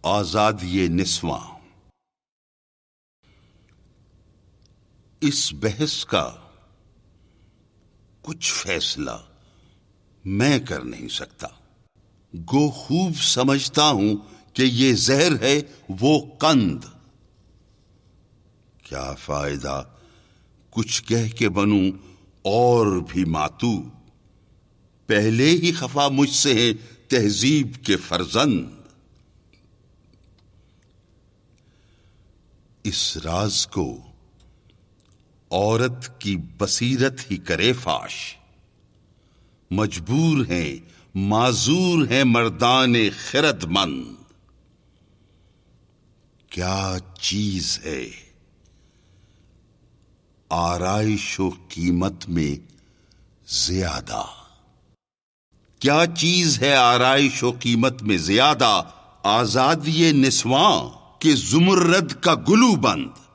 آزادی نسواں۔ اس بحث کا کچھ فیصلہ میں کر نہیں سکتا، گو خوب سمجھتا ہوں کہ یہ زہر ہے وہ قند۔ کیا فائدہ کچھ کہہ کے بنوں اور بھی ماتو، پہلے ہی خفا مجھ سے ہیں تہذیب کے فرزند۔ اس راز کو عورت کی بصیرت ہی کرے فاش، مجبور ہیں معذور ہیں مردان خرد مند۔ کیا چیز ہے آرائش و قیمت میں زیادہ؟ کیا چیز ہے آرائش و قیمت میں زیادہ؟ آزادی نسواں کہ زمرد کا گلو بند۔